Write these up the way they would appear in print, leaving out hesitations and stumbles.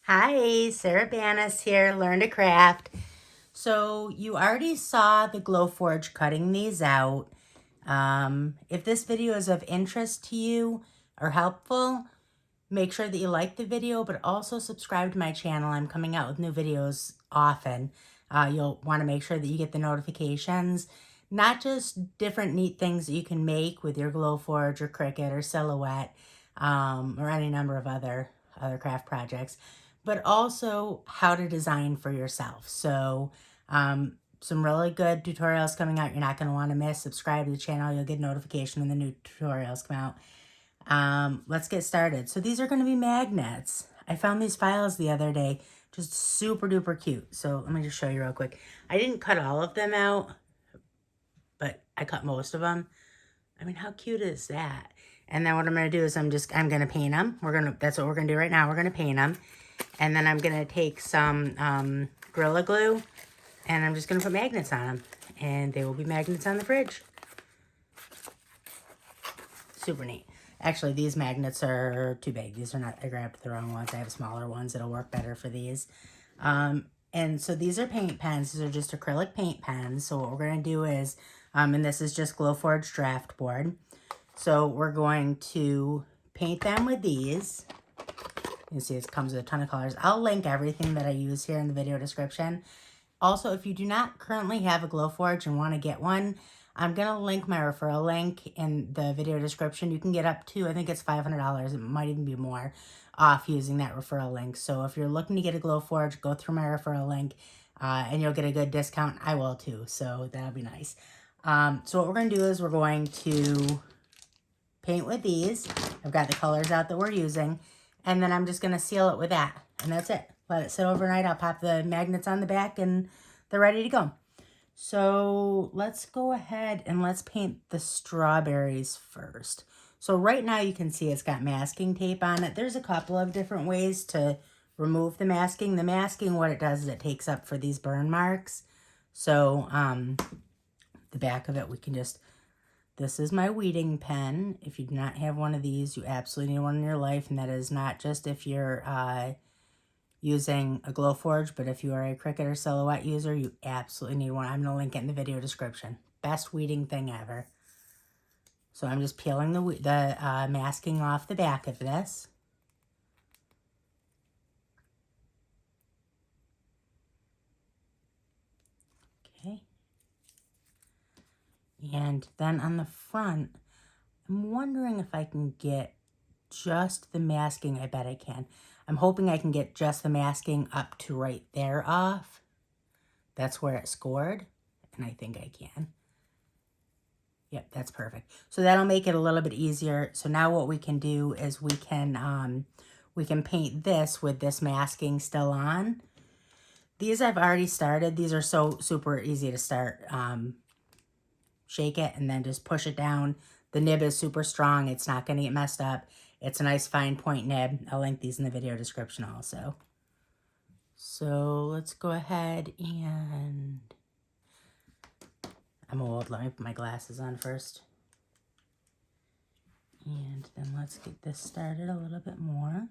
Hi, Sarah Banas here, Learn to Craft. So you already saw the Glowforge cutting these out. If this video is of interest to you or helpful, make sure that you like the video, but also subscribe to my channel. I'm coming out with new videos often. You'll want to make sure that you get the notifications, not just different neat things that you can make with your Glowforge or Cricut or Silhouette, or any number of other craft projects, but also how to design for yourself. So some really good tutorials coming out you're not going to want to miss. Subscribe to the channel. You'll get notification when the new tutorials come out. Let's get started. So these are going to be magnets. I found these files the other day, just super duper cute. So let me just show you real quick. I didn't cut all of them out, but I cut most of them. I mean, how cute is that? And then what I'm going to do is I'm going to paint them. That's what we're going to do right now. We're going to paint them. And then I'm going to take some Gorilla Glue and I'm just going to put magnets on them. And they will be magnets on the fridge. Super neat. Actually, these magnets are too big. These are not, I grabbed the wrong ones. I have smaller ones that'll work better for these. And so these are paint pens. These are just acrylic paint pens. So what we're going to do is, and this is just Glowforge draft board. So we're going to paint them with these. You can see it comes with a ton of colors. I'll link everything that I use here in the video description. Also, if you do not currently have a Glowforge and want to get one, I'm going to link my referral link in the video description. You can get up to, I think it's $500. It might even be more off using that referral link. So if you're looking to get a Glowforge, go through my referral link and you'll get a good discount. I will too, so that'll be nice. So what we're going to do is we're going to paint with these. I've got the colors out that we're using. And then I'm just going to seal it with that. And that's it. Let it sit overnight. I'll pop the magnets on the back and they're ready to go. So let's go ahead and let's paint the strawberries first. So right now you can see it's got masking tape on it. There's a couple of different ways to remove the masking. The masking, what it does is it takes up for these burn marks. So the back of it, we can just, this is my weeding pen. If you do not have one of these, you absolutely need one in your life. And that is not just if you're using a Glowforge, but if you are a Cricut or Silhouette user, you absolutely need one. I'm going to link it in the video description. Best weeding thing ever. So I'm just peeling the masking off the back of this. Okay. And then on the front, I'm wondering if I can get just the masking. I bet I can. I'm hoping I can get just the masking up to right there off. That's where it scored, and I think I can. Yep, that's perfect. So that'll make it a little bit easier. So now what we can do is we can paint this with this masking still on. These I've already started. These are so super easy to start. Shake it and then just push it down. The nib is super strong. It's not going to get messed up. It's a nice fine point nib. I'll link these in the video description also. So let's go ahead and... I'm old. Let me put my glasses on first. And then let's get this started a little bit more.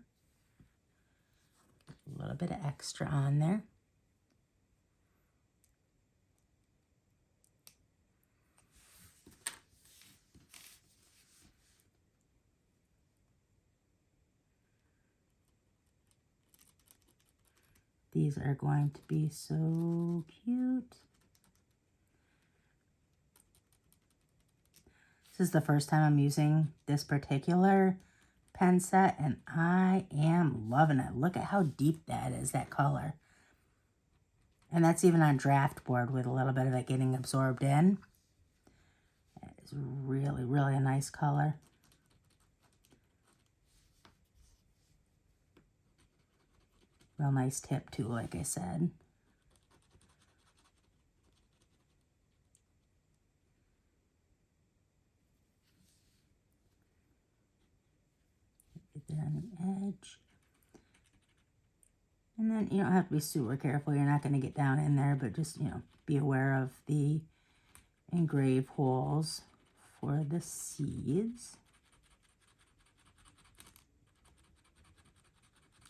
A little bit of extra on there. These are going to be so cute. This is the first time I'm using this particular pen set, and I am loving it. Look at how deep that is, that color. And that's even on draft board with a little bit of it getting absorbed in. That is really, really a nice color. Real nice tip too, like I said. Get that on the edge. And then you don't have to be super careful. You're not going to get down in there, but just, you know, be aware of the engrave holes for the seeds.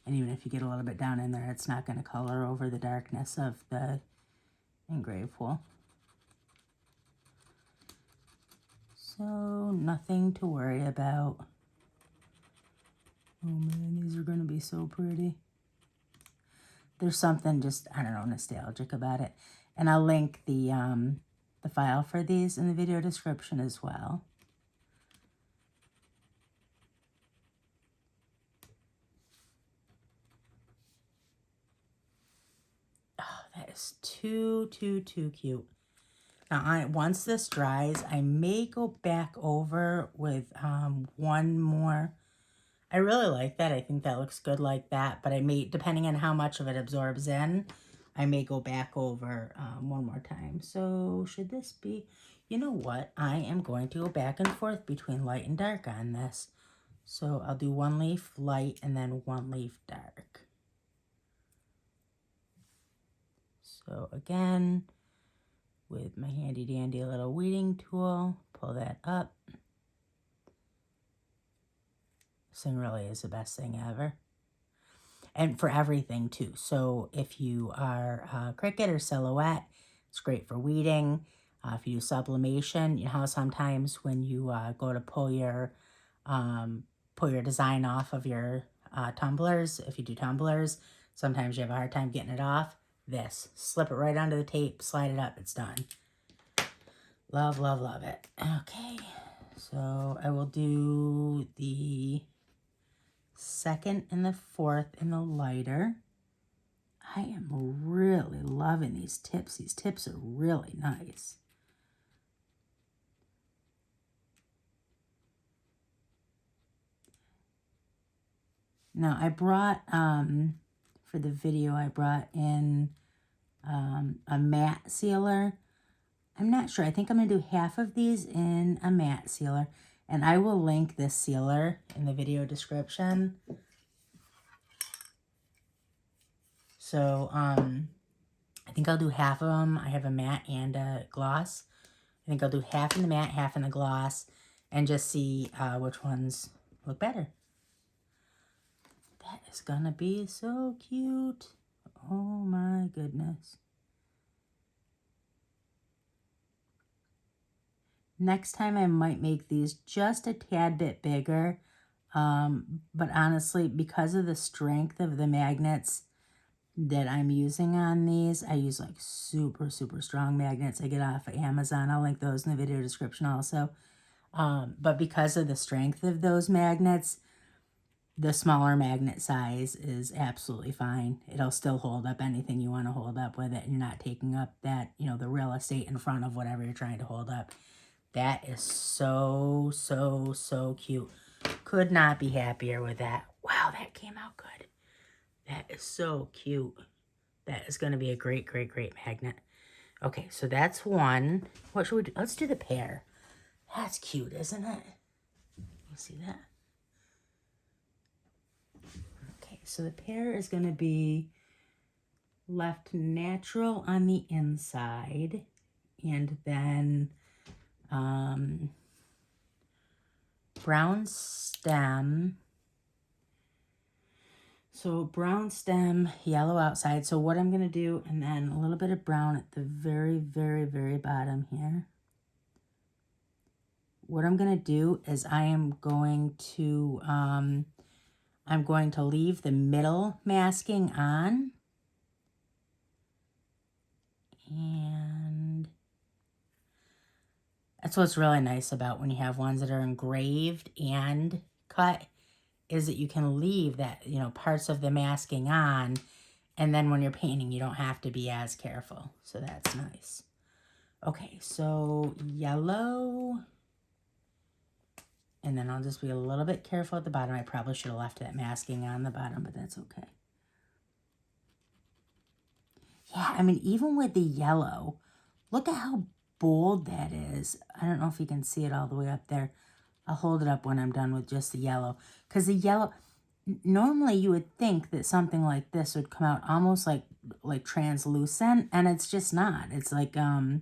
And even if you get a little bit down in there, it's not going to color over the darkness of the engrave hole. So nothing to worry about. Oh man, these are going to be so pretty. There's something just, I don't know, nostalgic about it. And I'll link the file for these in the video description as well. Oh, that is too cute. Now, once this dries, I may go back over with one more. I really like that. I think that looks good like that. But I may, depending on how much of it absorbs in, I may go back over one more time. So should this be, you know what? I am going to go back and forth between light and dark on this. So I'll do one leaf light and then one leaf dark. So again, with my handy dandy little weeding tool, pull that up. This thing really is the best thing ever. And for everything too. So if you are Cricut or Silhouette, it's great for weeding. If you do sublimation, you know how sometimes when you go to pull your design off of your tumblers, if you do tumblers, sometimes you have a hard time getting it off. This, slip it right onto the tape, slide it up, it's done. Love, love, love it. Okay, so I will do the second and the fourth in the lighter. I am really loving these tips. These tips are really nice. Now I brought, for the video, I brought in a matte sealer. I'm not sure. I think I'm going to do half of these in a matte sealer. And I will link this sealer in the video description. So, I think I'll do half of them. I have a matte and a gloss. I think I'll do half in the matte, half in the gloss, and just see which ones look better. That is going to be so cute. Oh my goodness. Next time I might make these just a tad bit bigger. But honestly, because of the strength of the magnets that I'm using on these, I use like super strong magnets I get off of Amazon. I'll link those in the video description also. But because of the strength of those magnets, the smaller magnet size is absolutely fine. It'll still hold up anything you want to hold up with it. And you're not taking up that, you know, the real estate in front of whatever you're trying to hold up. That is so cute. Could not be happier with that. Wow, that came out good. That is so cute. That is going to be a great magnet. Okay, so that's one. What should we do? Let's do the pear. That's cute, isn't it? You see that? Okay, so the pear is going to be left natural on the inside. And then brown stem. So brown stem, yellow outside. So what I'm going to do, and then a little bit of brown at the very bottom here. What I'm going to do is I'm going to leave the middle masking on. And that's what's really nice about when you have ones that are engraved and cut, is that you can leave that, you know, parts of the masking on, and then when you're painting, you don't have to be as careful. So that's nice. Okay, so yellow. And then I'll just be a little bit careful at the bottom. I probably should have left that masking on the bottom, but that's okay. Yeah, I mean, even with the yellow, look at how bold that is. I don't know if you can see it all the way up there. I'll hold it up when I'm done with just the yellow. Because the yellow, normally you would think that something like this would come out almost like translucent, and it's just not. It's like a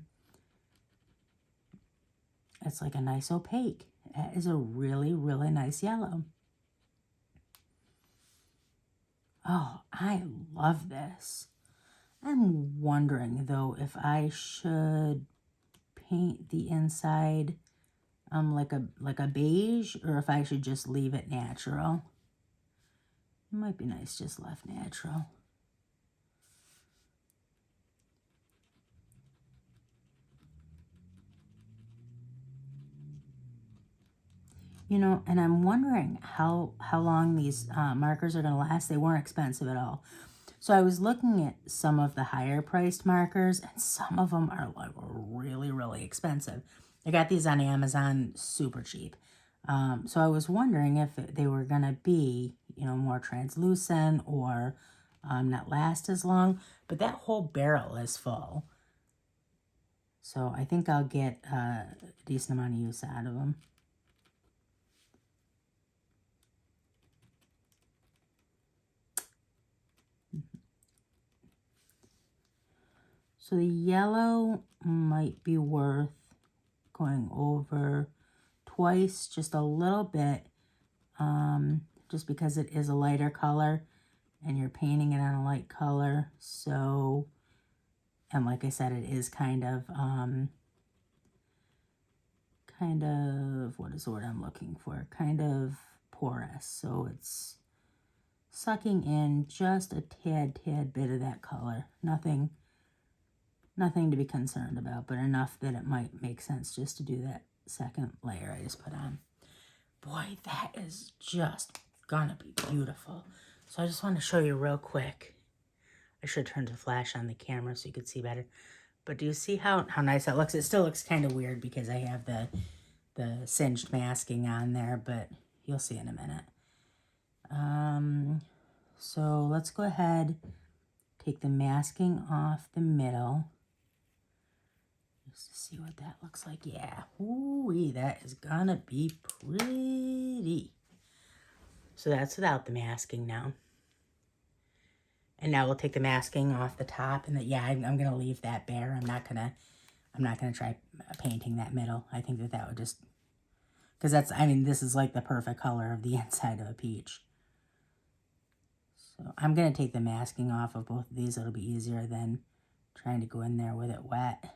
nice opaque. That is a really, really nice yellow. Oh, I love this. I'm wondering, though, if I should paint the inside like a beige, or if I should just leave it natural. It might be nice just left natural. You know, and I'm wondering how long these markers are going to last. They weren't expensive at all. So I was looking at some of the higher priced markers, and some of them are like really, really expensive. I got these on Amazon super cheap. So I was wondering if they were going to be, you know, more translucent or not last as long. But that whole barrel is full. So I think I'll get a decent amount of use out of them. So the yellow might be worth going over twice, just a little bit, just because it is a lighter color and you're painting it on a light color. So, and like I said, it is kind of, what is the word I'm looking for? Kind of porous. So it's sucking in just a tad bit of that color. Nothing to be concerned about, but enough that it might make sense just to do that second layer I just put on. Boy, that is just gonna be beautiful. So I just want to show you real quick. I should turn the flash on the camera so you could see better. But do you see how nice that looks? It still looks kind of weird because I have the singed masking on there, but you'll see in a minute. So let's go ahead, take the masking off the middle. Just to see what that looks like. Yeah, ooh, that is gonna be pretty. So that's without the masking now. And now we'll take the masking off the top, and yeah, I'm gonna leave that bare. I'm not gonna try painting that middle. I think that would just, because that's, I mean, this is like the perfect color of the inside of a peach. So I'm gonna take the masking off of both of these. It'll be easier than trying to go in there with it wet.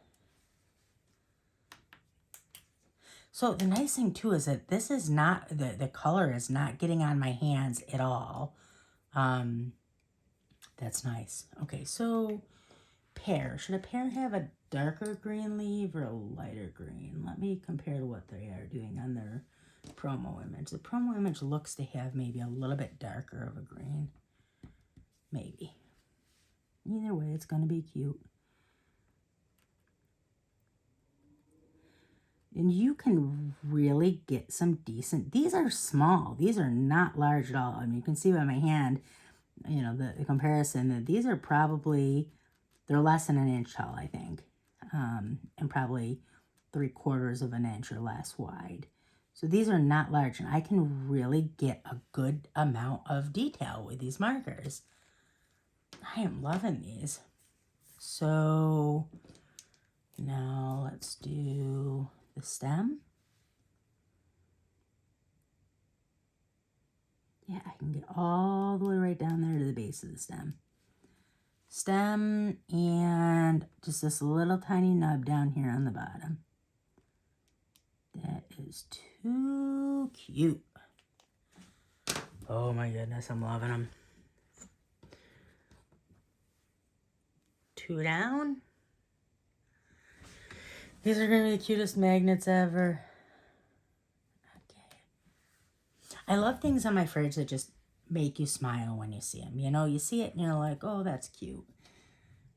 So the nice thing too is that this is not, the color is not getting on my hands at all. That's nice. Okay, so pear. Should a pear have a darker green leaf or a lighter green? Let me compare to what they are doing on their promo image. The promo image looks to have maybe a little bit darker of a green. Maybe. Either way, it's going to be cute. And you can really get some decent, these are small. These are not large at all. I mean, you can see by my hand, you know, the comparison, that these are probably, they're less than an inch tall, I think. And probably 3/4 of an inch or less wide. So these are not large, and I can really get a good amount of detail with these markers. I am loving these. So now let's do the stem. Yeah, I can get all the way right down there to the base of the stem. Stem and just this little tiny nub down here on the bottom. That is too cute. Oh my goodness, I'm loving them. 2 down. These are going to be the cutest magnets ever. Okay. I love things on my fridge that just make you smile when you see them. You know, you see it and you're like, oh, that's cute.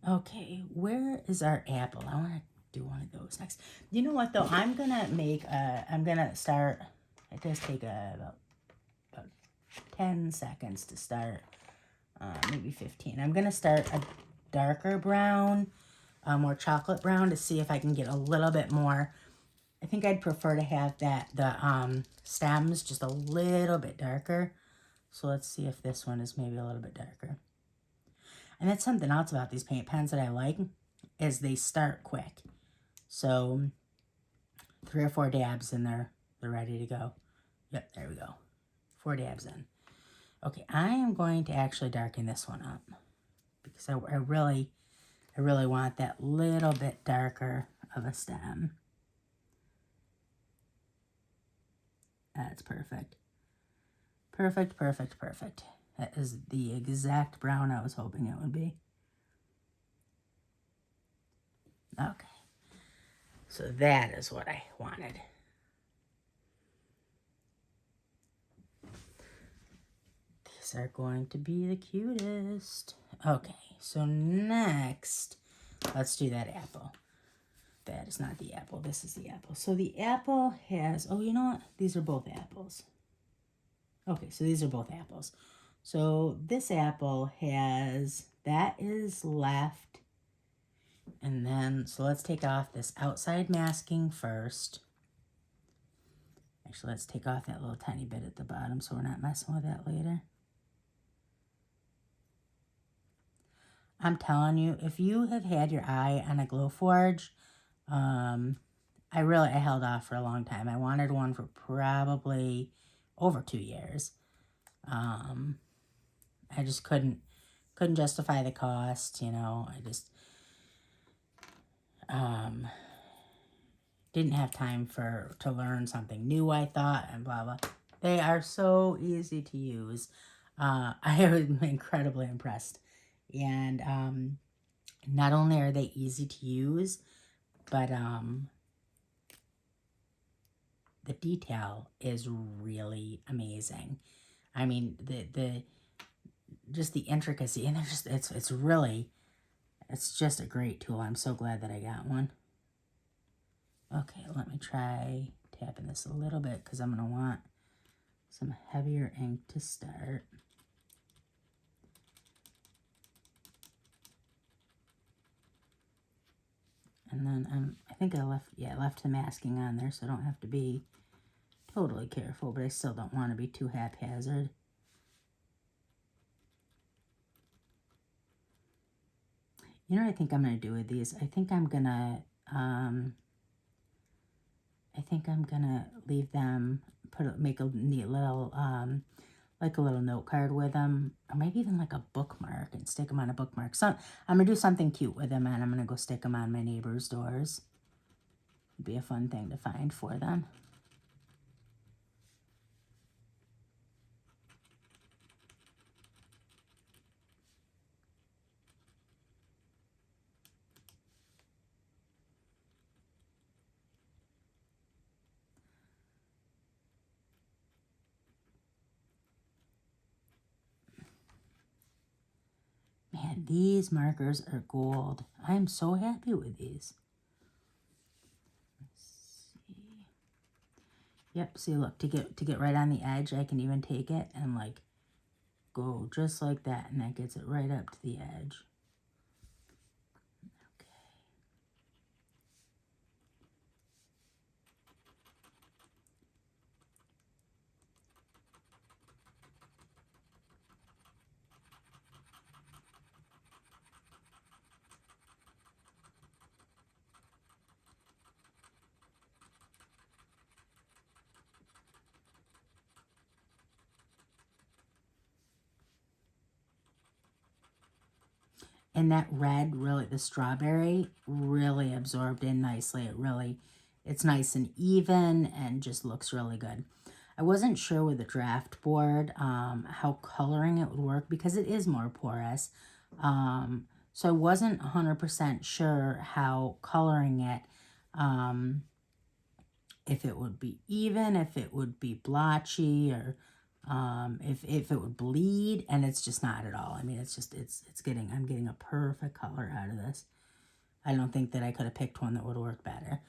Okay, where is our apple? I want to do one of those next. You know what, though? I'm going to make I'm going to start, it does take about 10 seconds to start, maybe 15. I'm going to start a darker brown, more chocolate brown to see if I can get a little bit more. I think I'd prefer to have the stems just a little bit darker. So let's see if this one is maybe a little bit darker. And that's something else about these paint pens that I like, is they start quick. So 3 or 4 dabs and they're ready to go. Yep, there we go. 4 dabs in. Okay, I am going to actually darken this one up because I really want that little bit darker of a stem. That's perfect. Perfect, perfect, perfect. That is the exact brown I was hoping it would be. Okay. So that is what I wanted. These are going to be the cutest. Okay, so next, let's do that apple. That is not the apple. This is the apple. So the apple has, oh, you know what? These are both apples. Okay, so these are both apples. So this apple has, that is left. And then, so let's take off this outside masking first. Actually, let's take off that little tiny bit at the bottom so we're not messing with that later. I'm telling you, if you have had your eye on a Glowforge, I held off for a long time. I wanted one for probably over 2 years. I just couldn't justify the cost, you know. I just didn't have time to learn something new, I thought, and blah blah. They are so easy to use. I was incredibly impressed. And not only are they easy to use, but the detail is really amazing. I mean, the just the intricacy, and it's just a great tool. I'm so glad that I got one. Okay, let me try tapping this a little bit because I'm going to want some heavier ink to start. And then I think I left the masking on there, so I don't have to be totally careful, but I still don't want to be too haphazard. You know what I think I'm going to do with these? I think I'm going to leave them, make a neat little, like a little note card with them, or maybe even like a bookmark and stick them on a bookmark. So I'm going to do something cute with them, and I'm going to go stick them on my neighbor's doors. It'd be a fun thing to find for them. Man, these markers are gold. I'm so happy with these. Let's see. Yep, see, look, to get right on the edge, I can even take it and like go just like that, and that gets it right up to the edge. And that red, really, the strawberry, really absorbed in nicely. It's nice and even and just looks really good. I wasn't sure with the draft board how coloring it would work because it is more porous. So I wasn't 100% sure how coloring it, if it would be even, if it would be blotchy, or If it would bleed, and it's just not at all. I mean, it's just, I'm getting a perfect color out of this. I don't think that I could have picked one that would work better.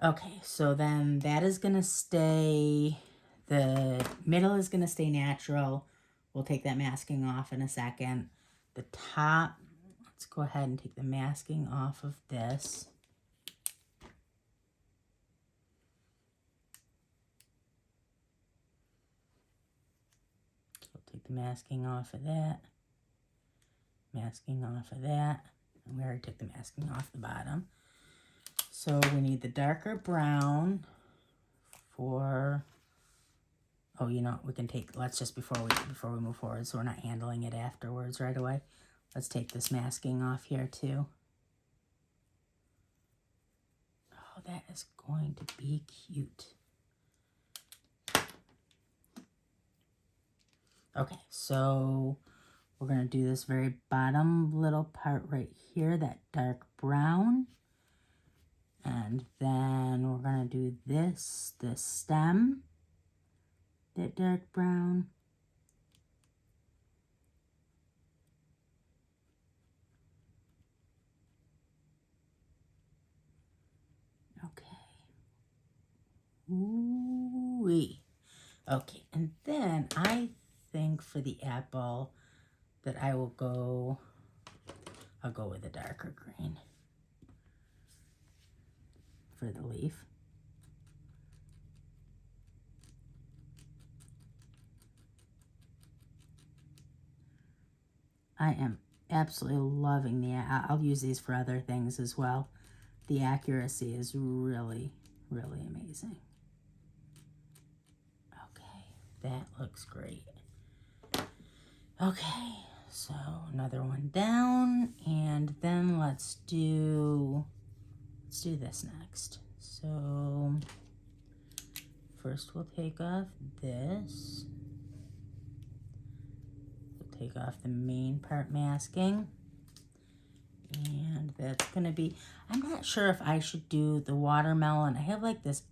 Okay, so then that is going to stay, the middle is going to stay natural. We'll take that masking off in a second. The top, let's go ahead and take the masking off of this. So we'll take the masking off of that. Masking off of that. And we already took the masking off the bottom. So we need the darker brown for, oh, you know, we can take, let's just, before we move forward, so we're not handling it afterwards right away, let's take this masking off here too. Oh, that is going to be cute. Okay, so we're going to do this very bottom little part right here, that dark brown. And then we're going to do this, the stem, that dark brown. Okay. Ooh-wee. Okay, and then I think for the apple that I'll go with a darker green for the leaf. I am absolutely loving I'll use these for other things as well. The accuracy is really, really amazing. Okay, that looks great. Okay, so another one down, and then let's do this next. So first we'll take off this. We'll take off the main part masking. And that's gonna be, I'm not sure if I should do the watermelon. I have like this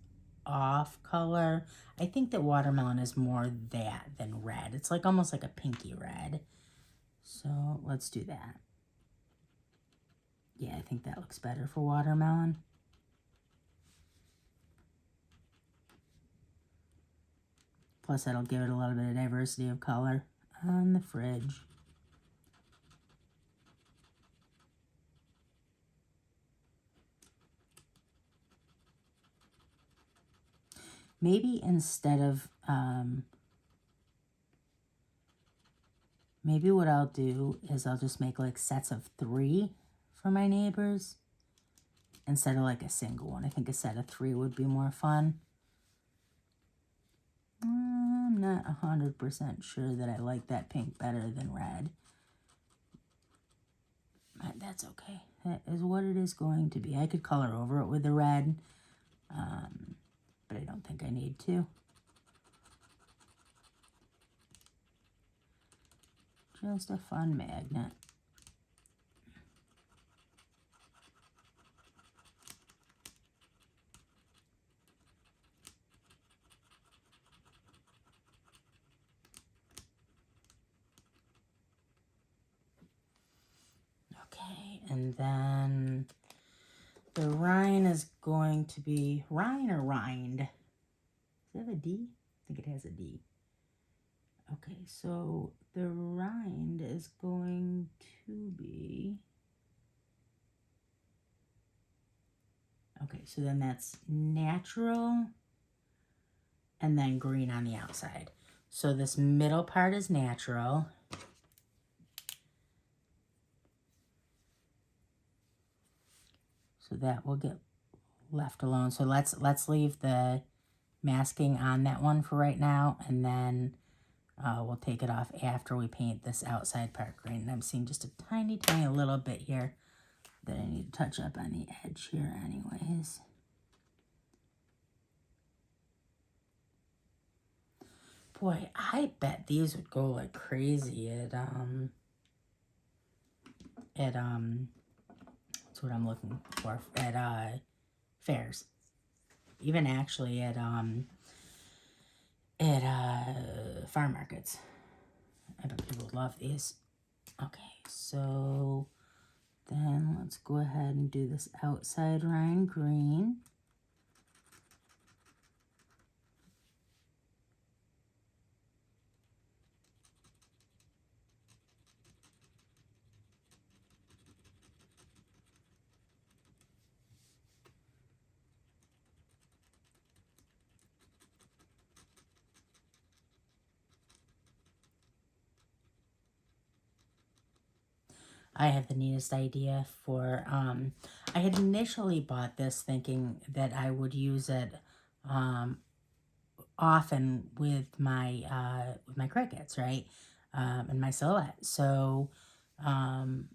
off color. I think that watermelon is more that than red. It's like almost like a pinky red. So let's do that. Yeah, I think that looks better for watermelon. Plus that'll give it a little bit of diversity of color on the fridge. Maybe instead of, maybe what I'll do is I'll just make like sets of 3 for my neighbors instead of like a single one. I think a set of 3 would be more fun. I'm not 100% sure that I like that pink better than red. But that's okay. That is what it is going to be. I could color over it with the red, but I don't think I need to. Just a fun magnet. Okay, and then the rind is going to be rind or rind. Does it have a D? I think it has a D. Okay, so the rind is going to be, okay, so then that's natural and then green on the outside. So this middle part is natural. So that will get left alone. So let's leave the masking on that one for right now, and then we'll take it off after we paint this outside part green. And I'm seeing just a tiny, tiny little bit here that I need to touch up on the edge here anyways. Boy, I bet these would go like crazy at that's what I'm looking for, at fairs. Even actually at at farm markets. I bet people love these. Okay, so then let's go ahead and do this outside rind green. I have the neatest idea for, I had initially bought this thinking that I would use it often with my crickets, right? And my silhouette. So, and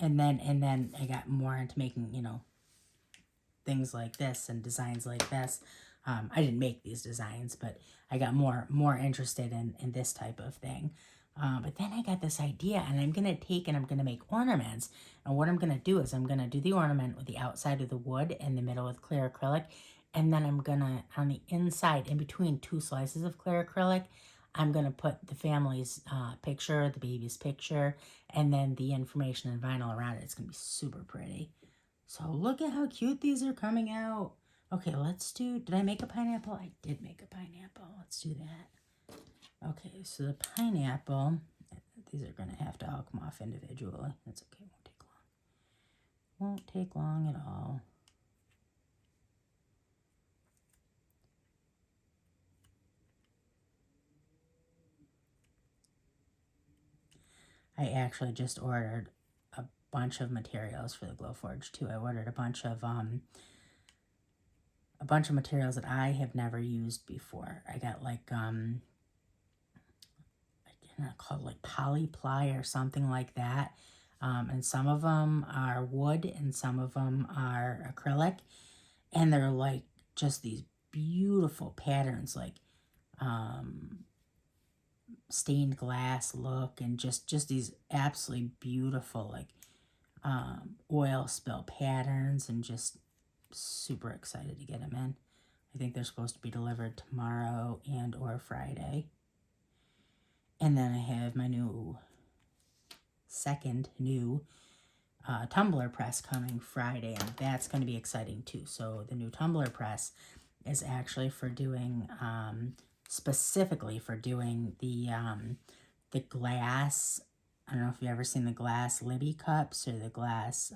then I got more into making, things like this and designs like this. I didn't make these designs, but I got more interested in this type of thing. But then I got this idea, and I'm gonna take and I'm gonna make ornaments. And what I'm gonna do is I'm gonna do the ornament with the outside of the wood and the middle with clear acrylic, and then I'm gonna on the inside, in between two slices of clear acrylic, I'm gonna put the family's picture, the baby's picture, and then the information and vinyl around it. It's gonna be super pretty. So look at how cute these are coming out. Okay, let's do, did I make a pineapple? I did make a pineapple. Let's do that. Okay, so the pineapple, these are going to have to all come off individually. That's okay, won't take long. Won't take long at all. I actually just ordered a bunch of materials for the Glowforge too. I ordered a bunch of materials that I have never used before. I got like called like polyply or something like that. And some of them are wood and some of them are acrylic. And they're like just these beautiful patterns, like stained glass look, and just these absolutely beautiful like oil spill patterns, and just super excited to get them in. I think they're supposed to be delivered tomorrow and or Friday. And then I have my second new tumbler press coming Friday, and that's going to be exciting too. So the new tumbler press is actually for doing, specifically for doing the glass. I don't know if you've ever seen the glass Libby cups or the glass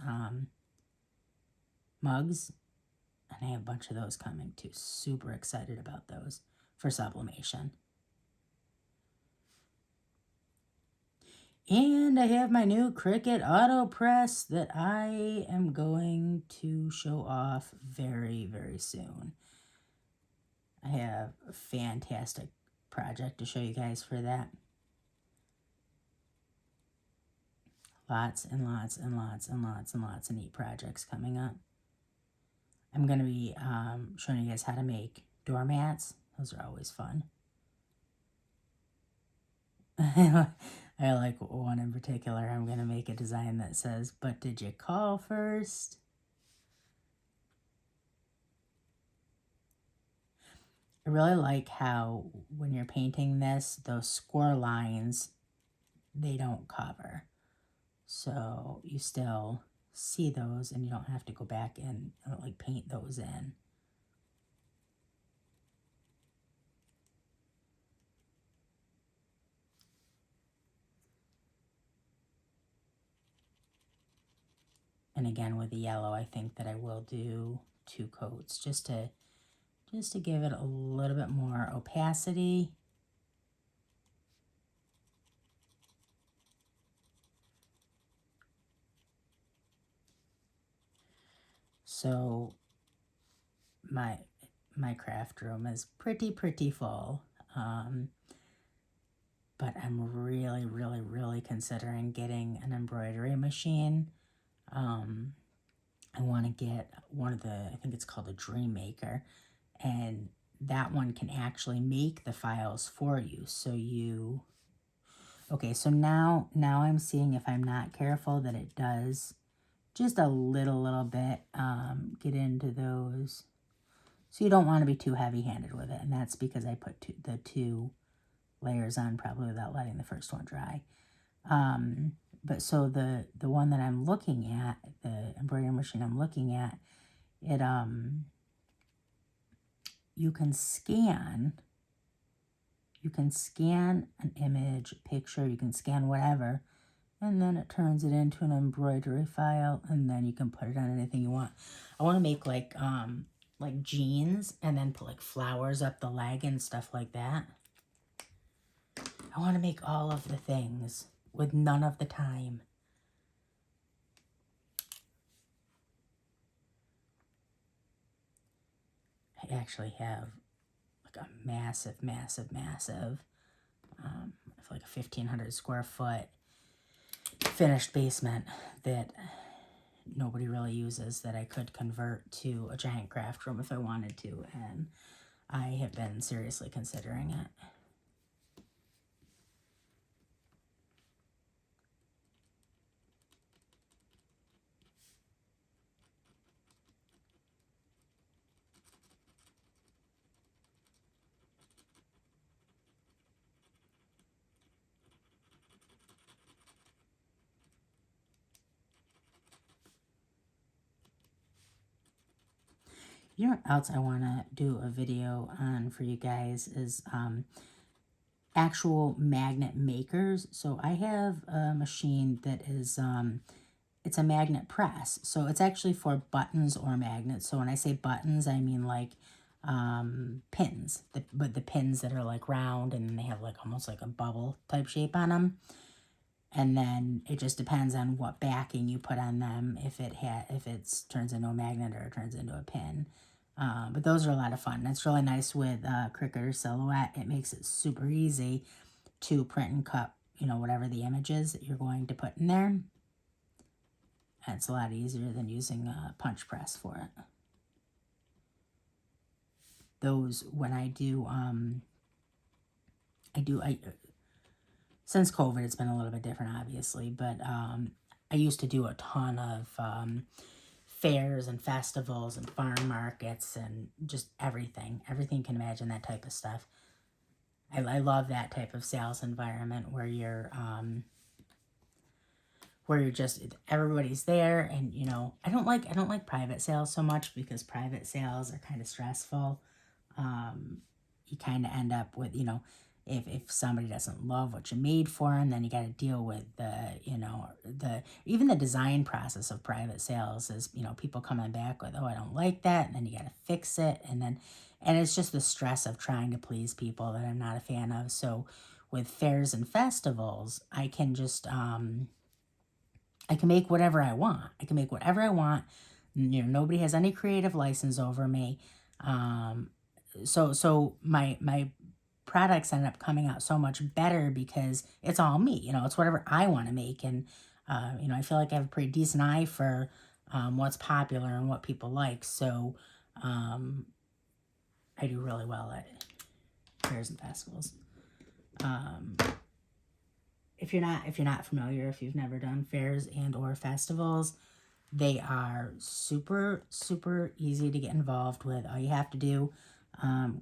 mugs. And I have a bunch of those coming too. Super excited about those for sublimation. And I have my new Cricut auto press that I am going to show off very, very soon. I have a fantastic project to show you guys for that. Lots and lots and lots and lots and lots of neat projects coming up. I'm going to be showing you guys how to make doormats. Those are always fun. I like one in particular. I'm going to make a design that says, "But did you call first?" I really like how when you're painting this, those score lines, they don't cover. So you still see those and you don't have to go back and like paint those in. And again, with the yellow, I think that I will do 2 coats just to give it a little bit more opacity. So my craft room is pretty full. But I'm really considering getting an embroidery machine. I want to get one of the, I think it's called a Dream Maker, and that one can actually make the files for you. So you, okay, so now I'm seeing, if I'm not careful, that it does just a little bit get into those So you don't want to be too heavy-handed with it, and that's because I put the 2 layers on probably without letting the first one dry. But so the one that I'm looking at, the embroidery machine I'm looking at, it you can scan an image, picture, you can scan whatever, and then it turns it into an embroidery file, and then you can put it on anything you want. I want to make like jeans, and then put like flowers up the leg and stuff like that. I want to make all of the things with none of the time. I actually have like a massive like a 1,500 square foot finished basement that nobody really uses, that I could convert to a giant craft room if I wanted to, and I have been seriously considering it. You know what else I want to do a video on for you guys is actual magnet makers. So I have a machine that is, it's a magnet press. So it's actually for buttons or magnets. So when I say buttons, I mean like pins, but the pins that are like round and they have like almost like a bubble type shape on them. And then it just depends on what backing you put on them, if it turns into a magnet or it turns into a pin. But those are a lot of fun. It's really nice with Cricut or Silhouette. It makes it super easy to print and cut, you know, whatever the image is that you're going to put in there. And it's a lot easier than using a punch press for it. Those, when I do, since COVID, it's been a little bit different, obviously, but I used to do a ton of fairs and festivals and farm markets and just everything you can imagine, that type of stuff. I love that type of sales environment where you're just, everybody's there, and you know, I don't like private sales so much, because private sales are kind of stressful. You kind of end up with, you know, if somebody doesn't love what you made for them, then you got to deal with even the design process of private sales is, you know, people coming back with, oh, I don't like that, and then you got to fix it, and it's just the stress of trying to please people that I'm not a fan of. So with fairs and festivals, I can just I can make whatever I want. You know, nobody has any creative license over me. So my products end up coming out so much better because it's all me. You know, it's whatever I want to make. And, you know, I feel like I have a pretty decent eye for what's popular and what people like. So I do really well at fairs and festivals. If you're not familiar, if you've never done fairs and or festivals, they are super easy to get involved with. All you have to do,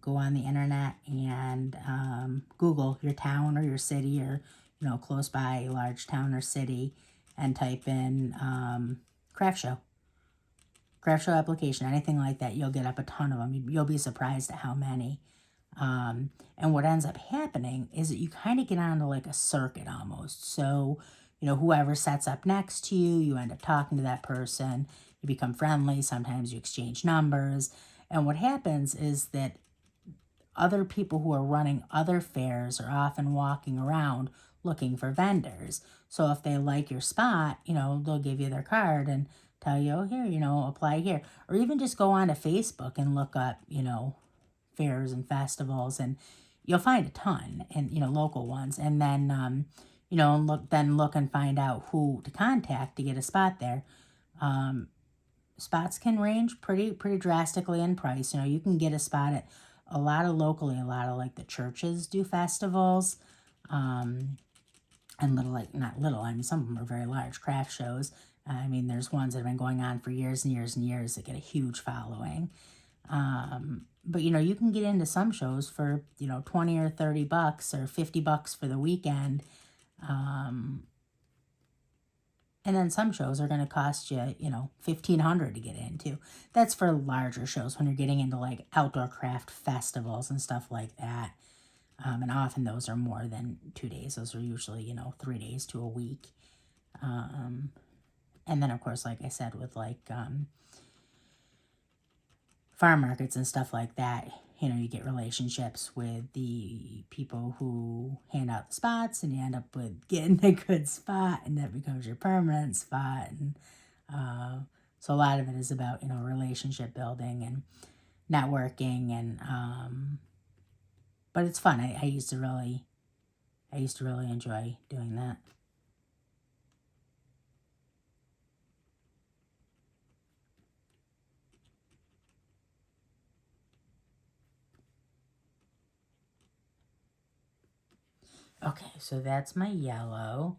go on the internet and Google your town or your city, or, you know, close by a large town or city, and type in craft show application, anything like that. You'll get up a ton of them. You'll be surprised at how many. And what ends up happening is that you kind of get onto like a circuit almost. So, you know, whoever sets up next to you, you end up talking to that person, you become friendly, sometimes you exchange numbers. And what happens is that other people who are running other fairs are often walking around looking for vendors. So if they like your spot, you know, they'll give you their card and tell you, oh, here, you know, apply here. Or even just go on to Facebook and look up, you know, fairs and festivals, and you'll find a ton, and, you know, local ones. And then, you know, look and find out who to contact to get a spot there. Spots can range pretty drastically in price. You know, you can get a spot at a lot of like the churches do festivals, and I mean, some of them are very large craft shows. I mean, there's ones that have been going on for years and years and years that get a huge following. But, you know, you can get into some shows for, you know, 20 or 30 bucks or 50 bucks for the weekend. And then some shows are going to cost you, you know, $1,500 to get into. That's for larger shows when you're getting into like outdoor craft festivals and stuff like that. And often those are more than 2 days. Those are usually, you know, 3 days to a week. And then, of course, like I said, with like farm markets and stuff like that, you know, you get relationships with the people who hand out the spots, and you end up with getting a good spot, and that becomes your permanent spot. And so a lot of it is about, you know, relationship building and networking, and but it's fun. I used to really enjoy doing that. Okay, so that's my yellow.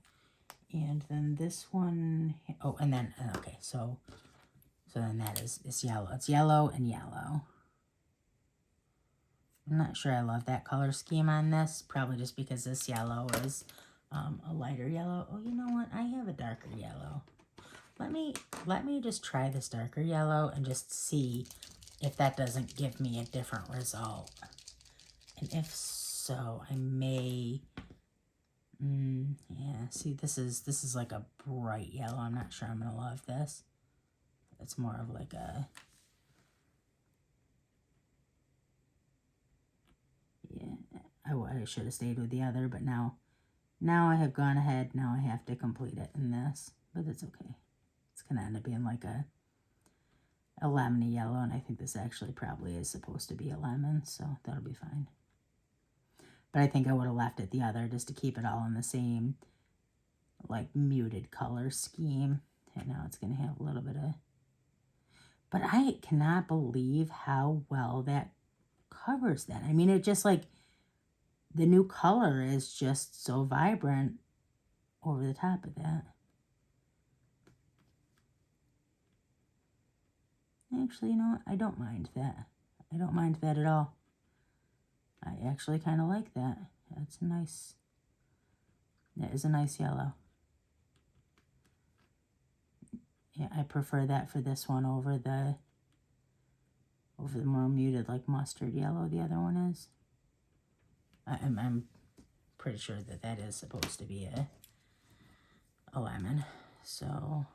And then this one, oh, and then, okay, so then that is yellow. It's yellow and yellow. I'm not sure I love that color scheme on this, probably just because this yellow is a lighter yellow. Oh, you know what? I have a darker yellow. Let me just try this darker yellow and just see if that doesn't give me a different result. And if so, I may... yeah, see, this is like a bright yellow. I'm not sure I'm going to love this. It's more of like a... yeah, I should have stayed with the other, but now I have gone ahead. Now I have to complete it in this, but it's okay. It's going to end up being like a lemony yellow, and I think this actually probably is supposed to be a lemon, so that'll be fine. But I think I would have left it the other just to keep it all in the same, like, muted color scheme. And now it's going to have a little bit of... But I cannot believe how well that covers that. I mean, it just, like, the new color is just so vibrant over the top of that. Actually, you know what? I don't mind that. I don't mind that at all. I actually kind of like that. That's nice. That is a nice yellow. Yeah, I prefer that for this one over the more muted, like, mustard yellow the other one is. I'm pretty sure that is supposed to be a lemon. So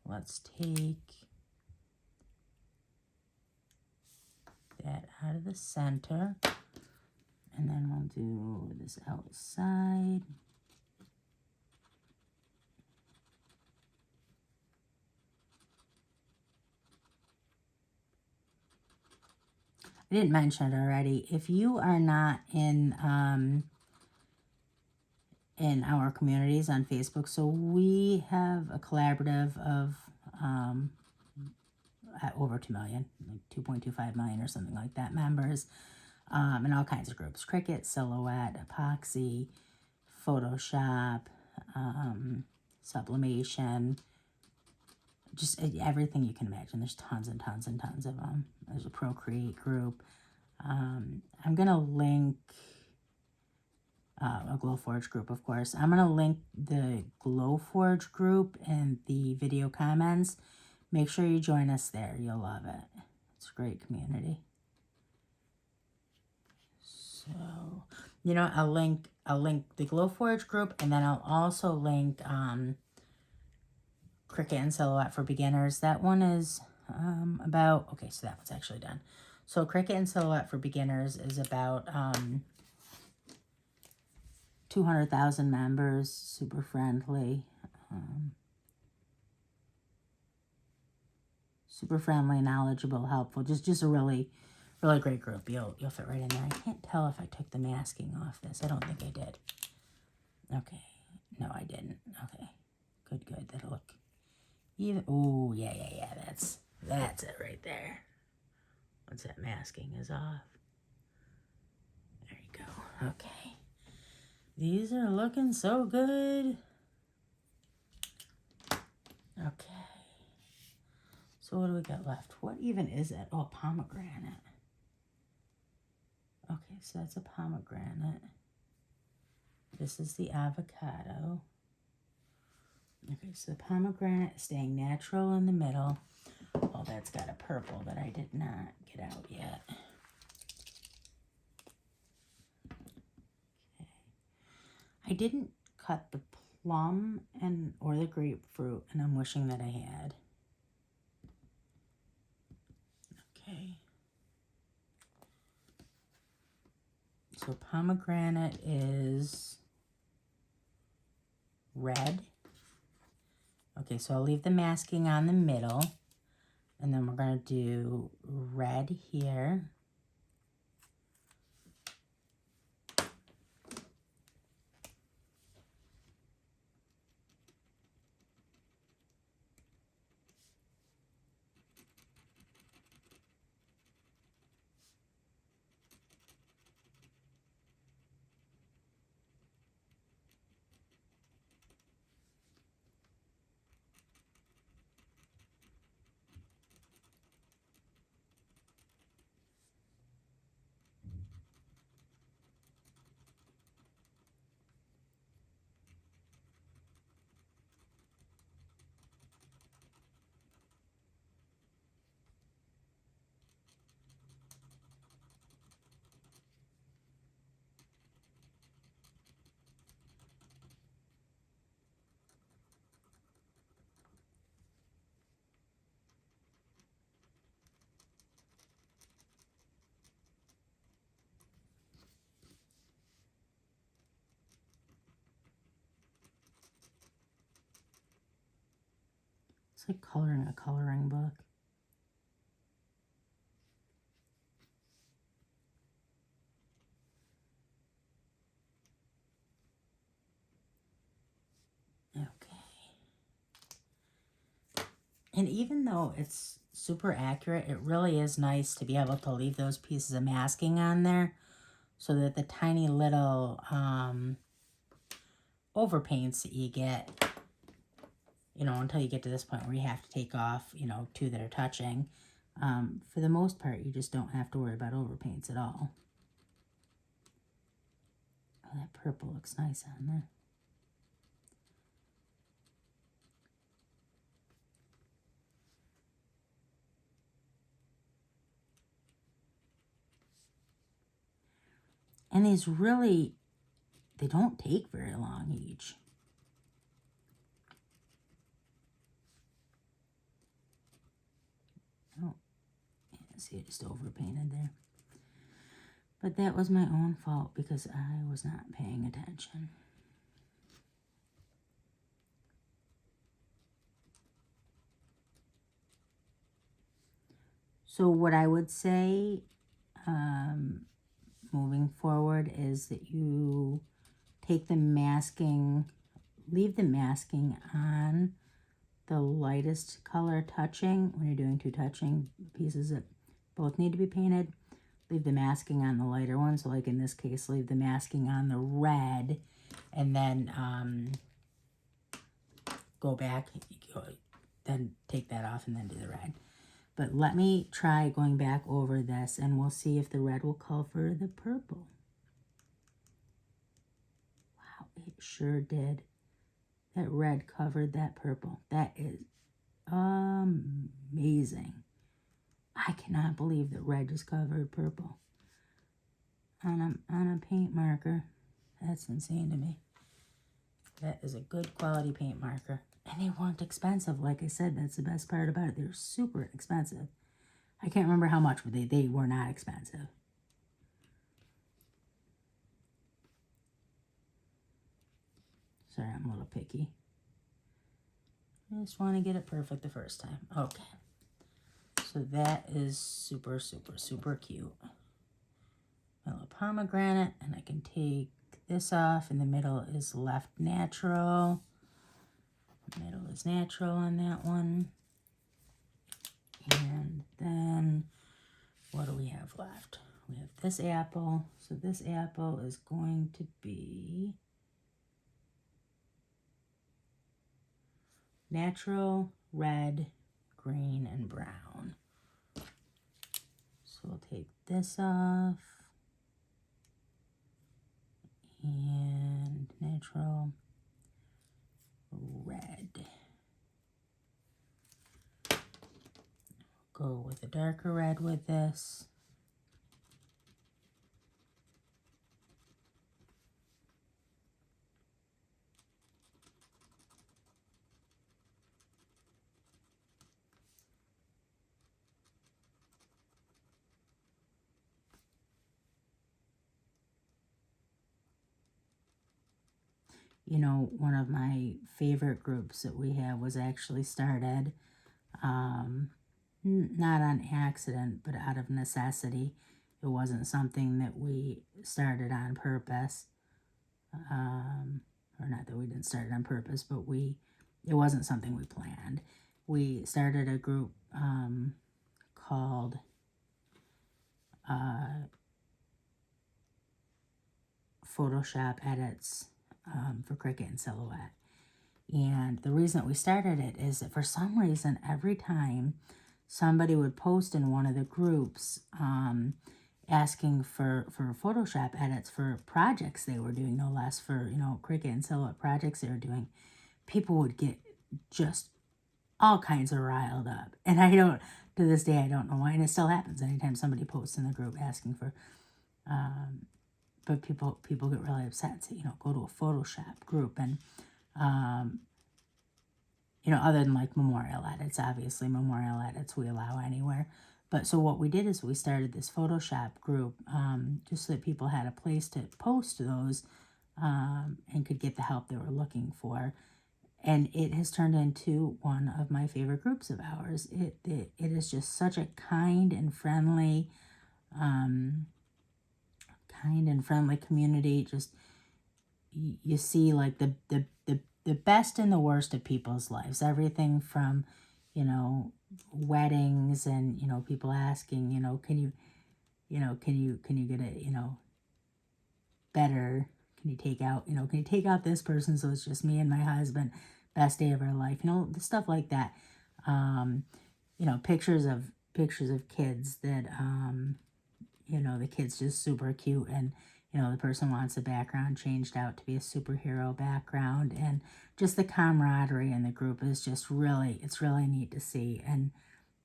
let's take that out of the center. And then we'll do this outside. I didn't mention it already. If you are not in our communities on Facebook, so we have a collaborative of over 2 million, like 2.25 million or something like that members, in all kinds of groups: Cricut, Silhouette, Epoxy, Photoshop, sublimation, just everything you can imagine. There's tons and tons and tons of them. There's a Procreate group. I'm going to link a Glowforge group, of course. I'm going to link the Glowforge group in the video comments. Make sure you join us there. You'll love it. It's a great community. So, you know, I'll link the Glowforge group, and then I'll also link Cricut and Silhouette for Beginners. That one is about... okay, so that one's actually done. So Cricut and Silhouette for Beginners is about 200,000 members, super friendly. Super friendly, knowledgeable, helpful. Just a really, really great group. You'll fit right in there. I can't tell if I took the masking off this. I don't think I did. Okay. No, I didn't. Okay. Good. That'll look even... oh, yeah. That's it right there. Once that masking is off. There you go. Okay. These are looking so good. Okay. So what do we got left? What even is it? Oh, pomegranate. Okay, so that's a pomegranate. This is the avocado. Okay, so the pomegranate is staying natural in the middle. Oh, that's got a purple that I did not get out yet. Okay. I didn't cut the plum or the grapefruit, and I'm wishing that I had. Okay. So pomegranate is red. Okay, so I'll leave the masking on the middle, and then we're going to do red here. It's like coloring a coloring book. Okay. And even though it's super accurate, it really is nice to be able to leave those pieces of masking on there so that the tiny little overpaints that you get, you know, until you get to this point where you have to take off, you know, two that are touching. For the most part, you just don't have to worry about overpaints at all. Oh, that purple looks nice on there. And these really, they don't take very long each. Oh, yeah, see, I just overpainted there. But that was my own fault because I was not paying attention. So what I would say moving forward is that you take the masking, leave the masking on the lightest color touching when you're doing two touching pieces that both need to be painted. Leave the masking on the lighter one. So like in this case, leave the masking on the red and then go back, then take that off and then do the red. But let me try going back over this and we'll see if the red will cover the purple. Wow, it sure did. That red covered that purple. That is amazing. I cannot believe that red just covered purple on a paint marker. That's insane to me. That is a good quality paint marker. And they weren't expensive. Like I said, that's the best part about it. They're super expensive. I can't remember how much, but they were not expensive. Sorry, I'm a little picky. I just want to get it perfect the first time. Okay. So that is super, super, super cute. My little pomegranate, and I can take this off, and the middle is left natural. The middle is natural on that one. And then, what do we have left? We have this apple. So this apple is going to be natural red green, and brown. So we'll take this off. And neutral red. Go with a darker red with this. You know, one of my favorite groups that we have was actually started, not on accident, but out of necessity. It wasn't something that we started on purpose, or not that we didn't start it on purpose, but it wasn't something we planned. We started a group called Photoshop Edits for Cricut and Silhouette. And the reason that we started it is that for some reason, every time somebody would post in one of the groups asking for Photoshop edits for projects they were doing, no less, for, Cricut and Silhouette projects they were doing, people would get just all kinds of riled up. And to this day, I don't know why. And it still happens anytime somebody posts in the group asking for, but people get really upset and say, go to a Photoshop group. And, other than like memorial edits, obviously memorial edits we allow anywhere. But so what we did is we started this Photoshop group just so that people had a place to post those and could get the help they were looking for. And it has turned into one of my favorite groups of ours. It is just such a kind and friendly community. Just you see like the best and the worst of people's lives. Everything from, weddings and, people asking, can you get it, better? Can you take out this person so it's just me and my husband, best day of our life, the stuff like that. Pictures of kids that, the kid's just super cute, and, the person wants the background changed out to be a superhero background, and just the camaraderie in the group is just it's really neat to see. And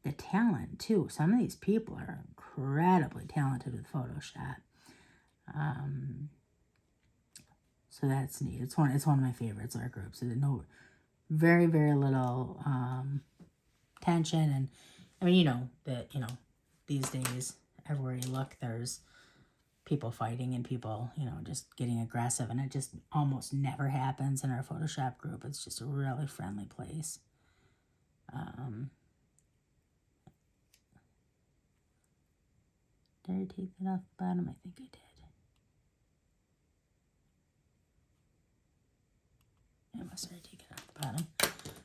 the talent too. Some of these people are incredibly talented with Photoshop. So that's neat. It's one of my favorites, our groups. So no, very, very little tension. And I mean, these days, everywhere you look, there's people fighting and people, just getting aggressive. And it just almost never happens in our Photoshop group. It's just a really friendly place. Did I take that off the bottom? I think I did. I must have taken it off the bottom.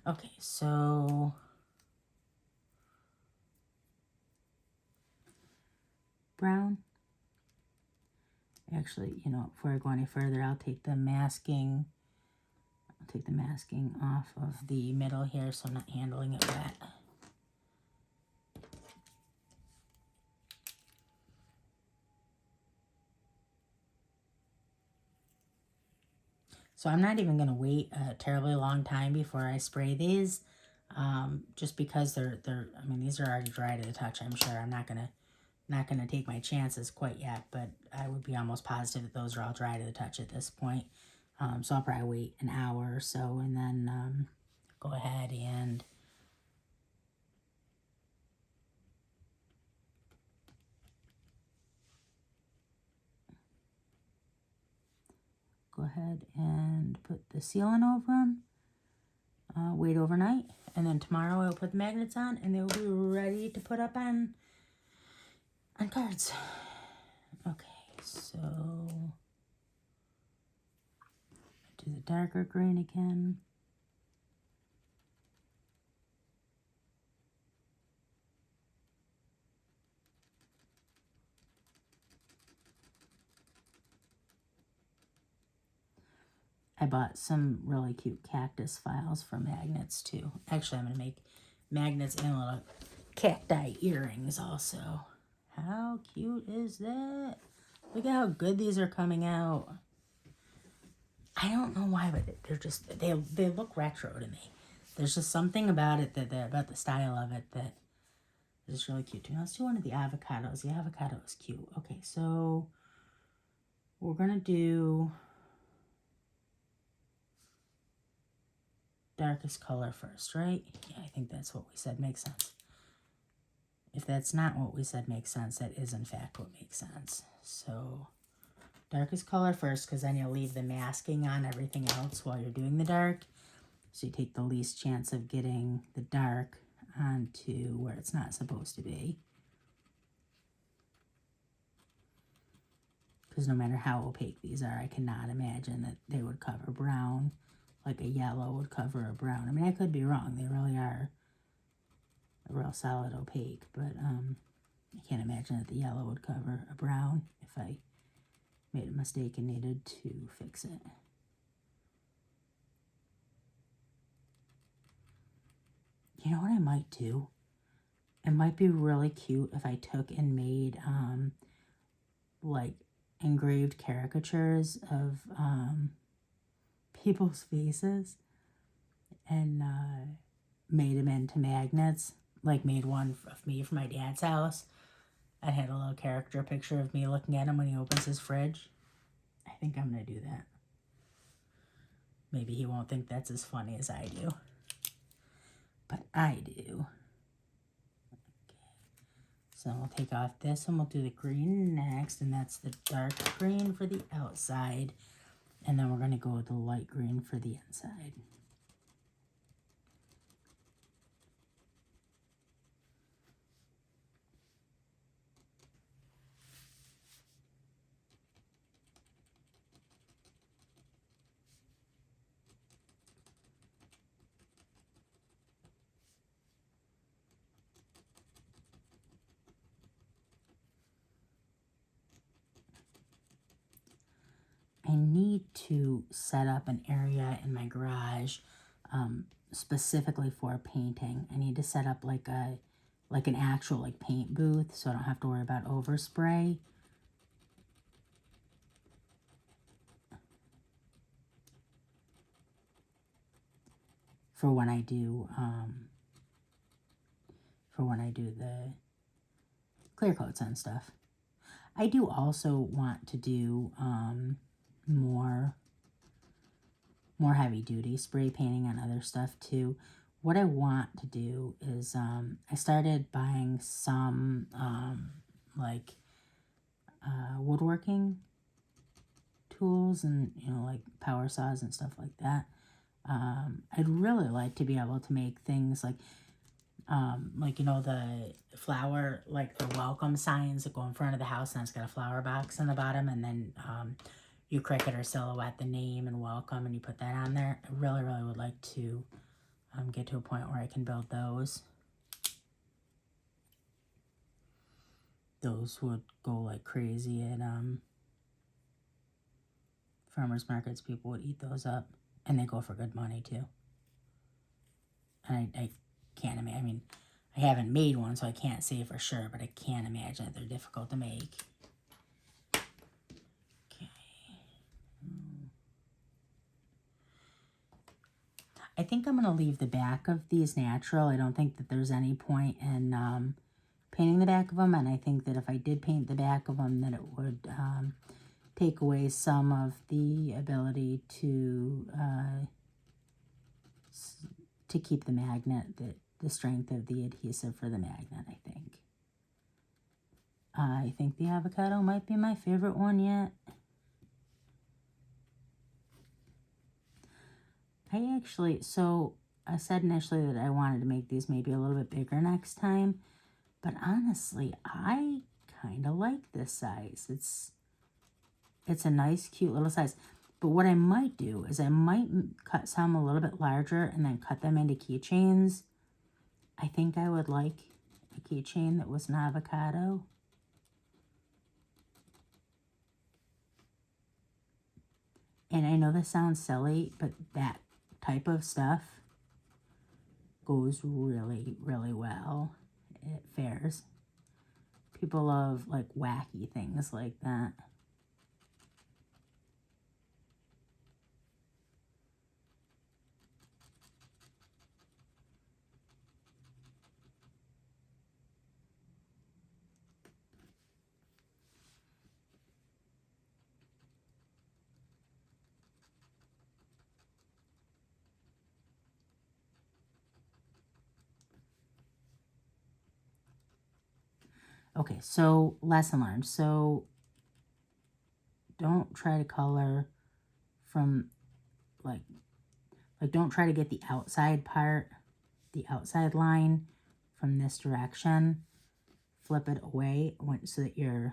Okay, so brown. Actually, before I go any further, I'll take the masking off of the middle here so I'm not handling it wet. So I'm not even going to wait a terribly long time before I spray these, just because these are already dry to the touch. I'm sure I'm not gonna take my chances quite yet, but I would be almost positive that those are all dry to the touch at this point. So I'll probably wait an hour or so and then go ahead and put the sealant over them, wait overnight, and then tomorrow I'll put the magnets on and they'll be ready to put up on cards. Okay, so do the darker green again. I bought some really cute cactus files for magnets too. Actually, I'm going to make magnets and little cacti earrings also. How cute is that? Look at how good these are coming out. I don't know why, but they're just, they look retro to me. There's just something about it, about the style of it, that is really cute to me. Let's do one of the avocados. The avocado is cute. Okay, so we're going to do darkest color first, right? Yeah, I think that's what we said makes sense. If that's not what we said makes sense, that is in fact what makes sense. So darkest color first, because then you'll leave the masking on everything else while you're doing the dark. So you take the least chance of getting the dark onto where it's not supposed to be. Because no matter how opaque these are, I cannot imagine that they would cover brown like a yellow would cover a brown. I mean, I could be wrong. They really are a real solid opaque, but I can't imagine that the yellow would cover a brown if I made a mistake and needed to fix it. You know what I might do? It might be really cute if I took and made like engraved caricatures of people's faces and made them into magnets. Like made one of me from my dad's house. I had a little character picture of me looking at him when he opens his fridge. I think I'm going to do that. Maybe he won't think that's as funny as I do. But I do. Okay. So we'll take off this and we'll do the green next. And that's the dark green for the outside. And then we're going to go with the light green for the inside. I need to set up an area in my garage specifically for painting. I need to set up like an actual like paint booth so I don't have to worry about overspray. For when I do the clear coats and stuff. I do also want to do more heavy duty spray painting on other stuff too. What I want to do is I started buying some woodworking tools and like power saws and stuff like that. I'd really like to be able to make things like the flower, like the welcome signs that go in front of the house, and it's got a flower box on the bottom, and then you Cricut or Silhouette the name and welcome, and you put that on there. I really, really would like to get to a point where I can build those. Those would go like crazy at farmers markets. People would eat those up, and they go for good money too. And I can't imagine. I mean, I haven't made one, so I can't say for sure, but I can't imagine that they're difficult to make. Okay. I think I'm going to leave the back of these natural. I don't think that there's any point in painting the back of them, and I think that if I did paint the back of them, that it would take away some of the ability to keep the magnet, the strength of the adhesive for the magnet, I think. I think the avocado might be my favorite one yet. I said initially that I wanted to make these maybe a little bit bigger next time, but honestly, I kind of like this size. It's a nice, cute little size. But what I might do is I might cut some a little bit larger and then cut them into keychains. I think I would like a keychain that was an avocado. And I know this sounds silly, but that type of stuff goes really, really well at fairs. People love like wacky things like that. Okay, so lesson learned. So don't try to color from like don't try to get the outside part, the outside line from this direction. Flip it away so that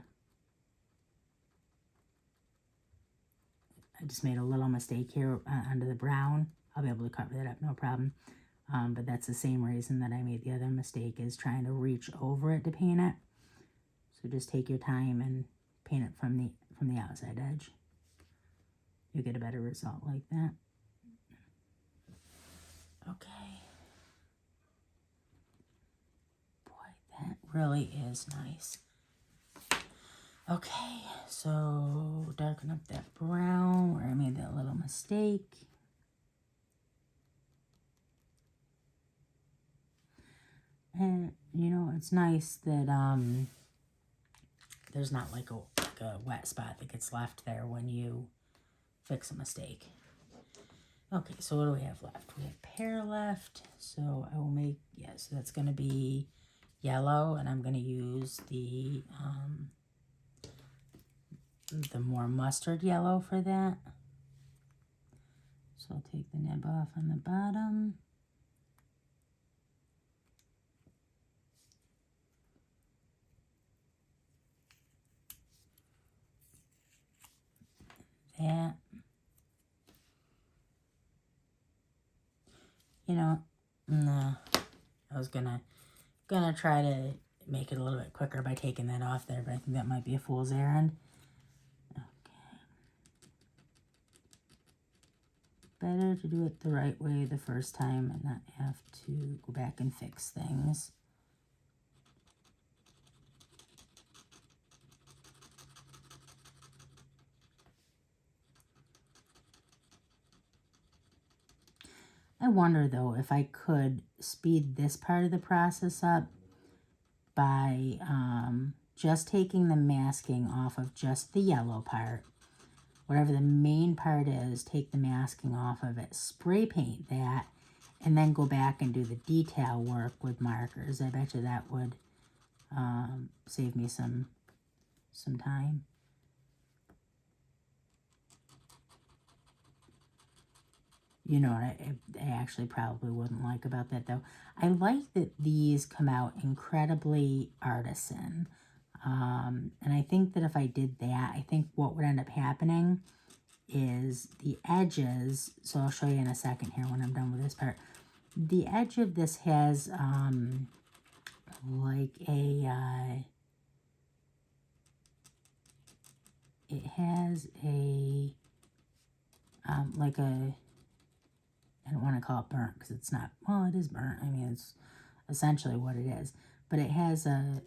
I just made a little mistake here under the brown. I'll be able to cover that up, no problem. But that's the same reason that I made the other mistake, is trying to reach over it to paint it. So just take your time and paint it from the outside edge. You'll get a better result like that. Okay. Boy, that really is nice. Okay, so darken up that brown where I made that little mistake. And, you know, it's nice that there's not like a wet spot that gets left there when you fix a mistake. Okay, so what do we have left? We have pear left. So I will make, so that's going to be yellow, and I'm going to use the more mustard yellow for that. So I'll take the nib off on the bottom. That. You know, no, I was gonna try to make it a little bit quicker by taking that off there, but I think that might be a fool's errand. Okay. Better to do it the right way the first time and not have to go back and fix things. I wonder, though, if I could speed this part of the process up by just taking the masking off of just the yellow part. Whatever the main part is, take the masking off of it, spray paint that, and then go back and do the detail work with markers. I bet you that would save me some time. You know what I actually probably wouldn't like about that, though? I like that these come out incredibly artisan. And I think that if I did that, I think what would end up happening is the edges, so I'll show you in a second here when I'm done with this part. The edge of this has like a, it has a, like a, I don't want to call it burnt because it's not, well, it is burnt. I mean, it's essentially what it is. But it has a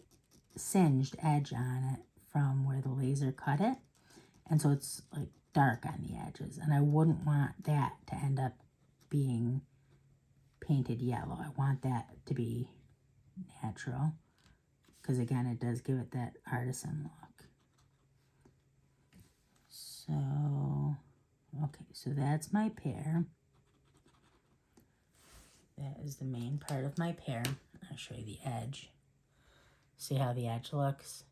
singed edge on it from where the laser cut it. And so it's like dark on the edges. And I wouldn't want that to end up being painted yellow. I want that to be natural. Because again, it does give it that artisan look. So, okay, so that's my pear. That is the main part of my pear. I'll show you the edge. See how the edge looks?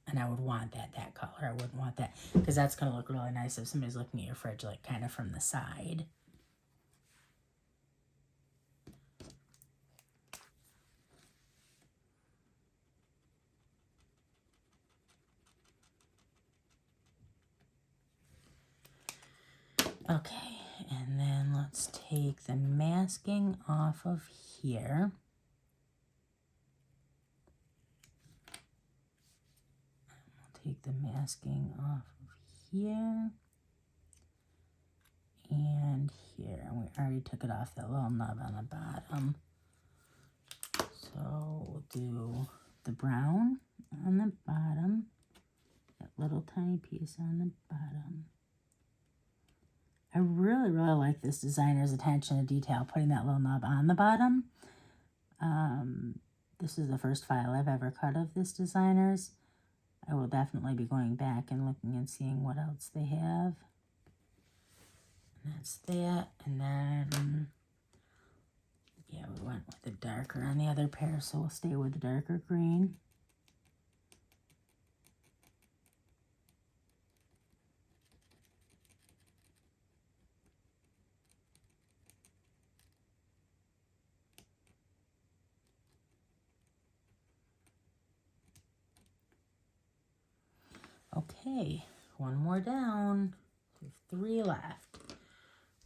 And I would want that color. I wouldn't want that, because that's going to look really nice if somebody's looking at your fridge, like kind of from the side. Okay, and then let's take the masking off of here. We'll take the masking off of here and here. And we already took it off that little nub on the bottom. So we'll do the brown on the bottom, that little tiny piece on the bottom. I really, really like this designer's attention to detail, putting that little nub on the bottom. This is the first file I've ever cut of this designer's. I will definitely be going back and looking and seeing what else they have. And that's that. And then, yeah, we went with the darker on the other pair, so we'll stay with the darker green. Okay, one more down. We have 3 left.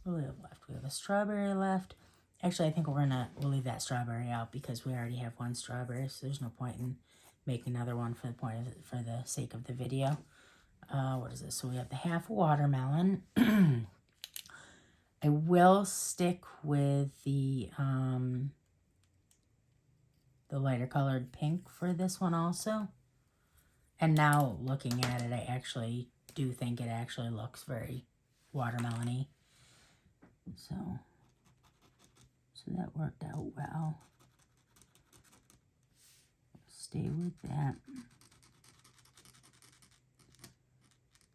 What do we have left? We have a strawberry left. Actually, I think we'll leave that strawberry out because we already have 1 strawberry, so there's no point in making another one for the sake of the video. What is this? So we have the half watermelon. I will stick with the lighter colored pink for this one also. And now looking at it, I actually do think it actually looks very watermelon-y. So that worked out well. Stay with that.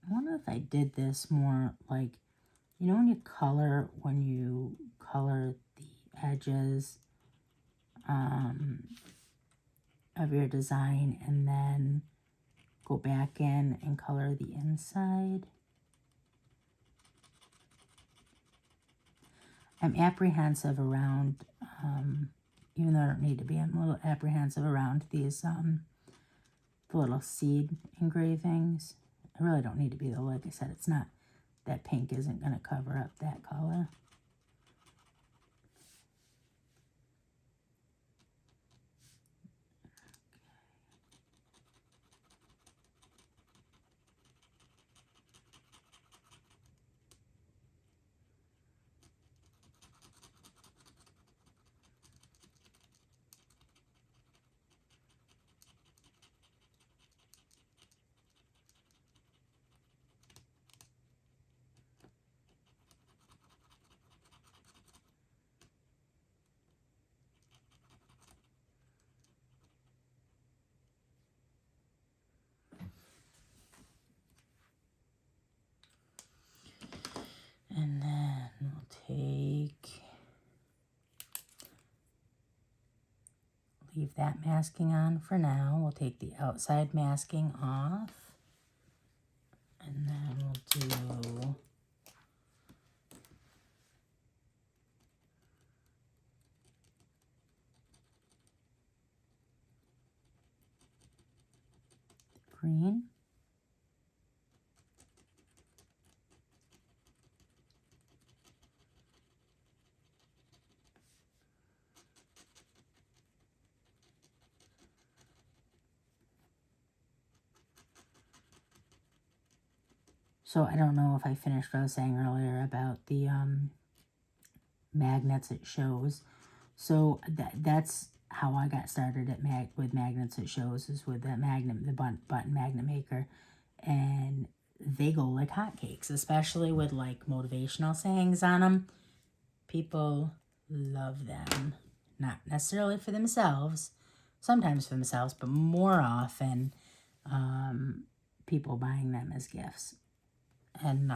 I wonder if I did this more like, you know, when you color the edges of your design and then go back in and color the inside. I'm apprehensive around, even though I don't need to be, I'm a little apprehensive around these, the little seed engravings. I really don't need to be, though. Like I said, it's not, that pink isn't going to cover up that color. And then we'll leave that masking on for now. We'll take the outside masking off. And then we'll do green. So I don't know if I finished what I was saying earlier about the magnets it shows. So that's how I got started at with magnets it shows, is with the button magnet maker. And they go like hotcakes, especially with like motivational sayings on them. People love them. Not necessarily for themselves, sometimes for themselves, but more often people buying them as gifts. And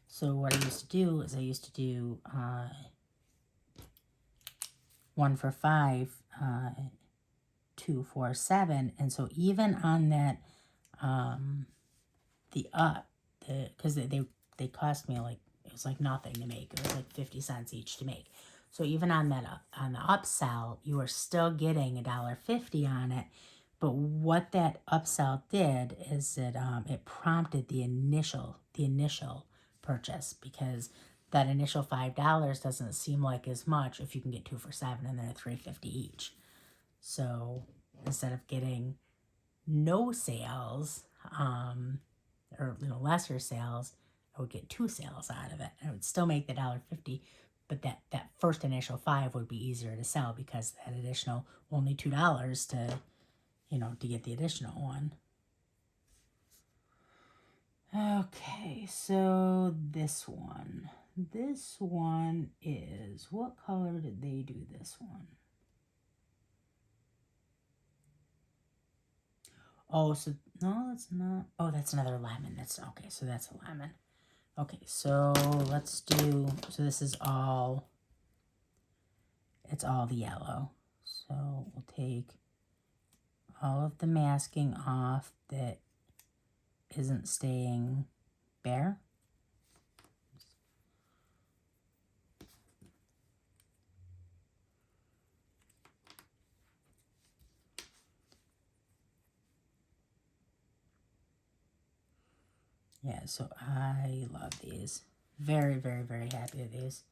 so what I used to do is I used to do 1 for $5, 2 for $7, and so even on that because they cost me like, it was like nothing to make. It was like 50 cents each to make. So even on that on the upsell, you are still getting $1.50 on it. But what that upsell did is it prompted the initial purchase, because that initial $5 doesn't seem like as much if you can get 2 for $7 and they're $3.50 each. So instead of getting no sales, or lesser sales, I would get 2 sales out of it. I would still make the $1.50, but that first initial 5 would be easier to sell because that additional only $2 to, you know, to get the additional one. Okay, so this one is, what color did they do this one? Oh, so no, that's not. Oh, that's another lemon. That's okay. So that's a lemon. Okay, so let's do. So this is all. It's all the yellow. So we'll take all of the masking off that isn't staying bare. Yeah, so I love these. Very, very, very happy with these.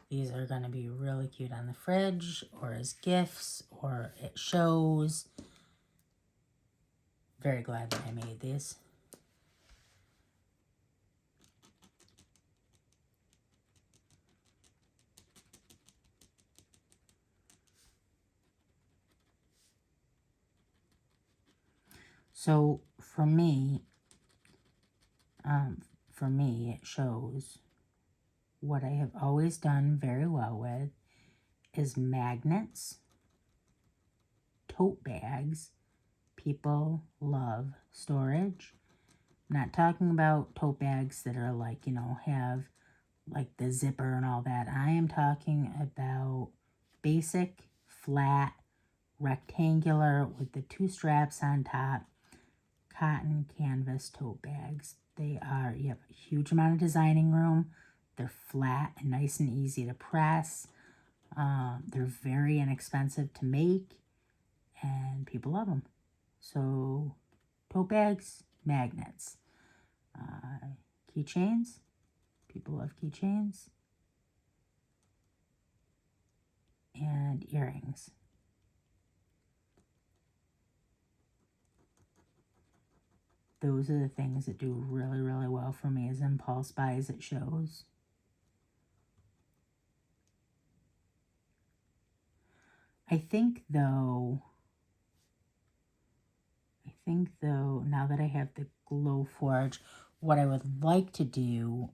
These are going to be really cute on the fridge or as gifts or it shows. Very glad that I made these. So for me, it shows what I have always done very well with is magnets, tote bags. People love storage. I'm not talking about tote bags that are like, you know, have like the zipper and all that. I am talking about basic, flat, rectangular with the 2 straps on top, cotton canvas tote bags. They are, you have a huge amount of designing room. They're flat and nice and easy to press. They're very inexpensive to make, and people love them. So, tote bags, magnets, keychains. People love keychains. And earrings. Those are the things that do really, really well for me as impulse buys, it shows. I think though, now that I have the Glowforge, what I would like to do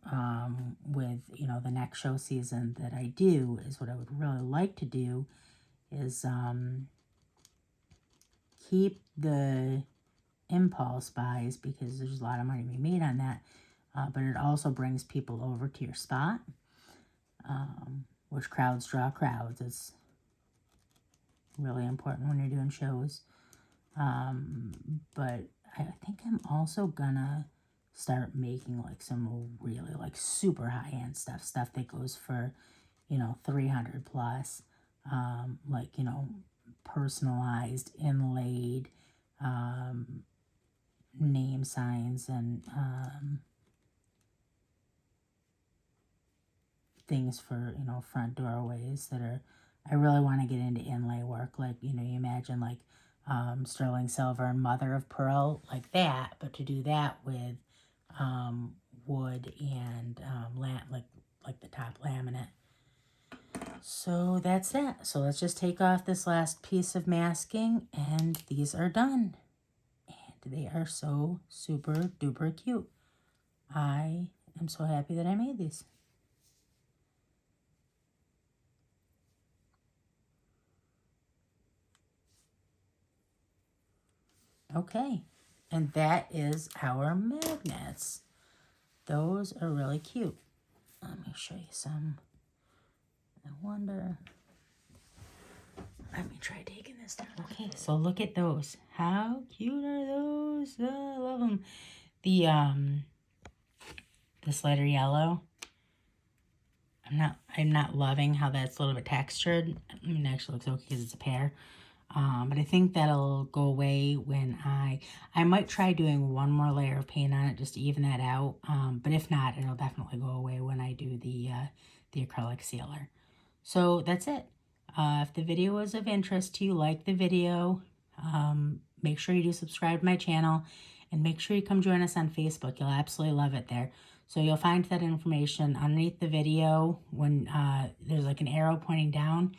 with, you know, the next show season that I do is what I would really like to do is keep the impulse buys because there's a lot of money to be made on that. But it also brings people over to your spot, which crowds draw crowds. It's really important when you're doing shows. But I think I'm also gonna start making like some really like super high-end stuff that goes for, you know, 300 plus, like, you know, personalized, inlaid, name signs and things for, you know, front doorways that are, I really want to get into inlay work. Like, you know, you imagine like sterling silver and mother of pearl, like that, but to do that with wood and like the top laminate. So that's that. So let's just take off this last piece of masking and these are done. And they are so super duper cute. I am so happy that I made these. Okay, and that is our magnets. Those are really cute. Let me show you some. I wonder. Let me try taking this down. Okay, so look at those. How cute are those? Oh, I love them. The this lighter yellow. I'm not loving how that's a little bit textured. I mean, it actually looks okay because it's a pear. But I think that'll go away when I might try doing one more layer of paint on it just to even that out. But if not, it'll definitely go away when I do the acrylic sealer. So that's it. If the video was of interest to you, like the video, make sure you do subscribe to my channel and make sure you come join us on Facebook. You'll absolutely love it there. So you'll find that information underneath the video when there's like an arrow pointing down.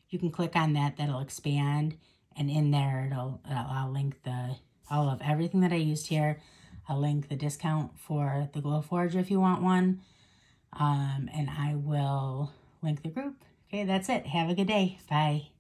You can click on that, that'll expand, and in there I'll link all of everything that I used here. I'll link the discount for the Glowforge if you want one, and I will link the group. Okay, that's it. Have a good day. Bye.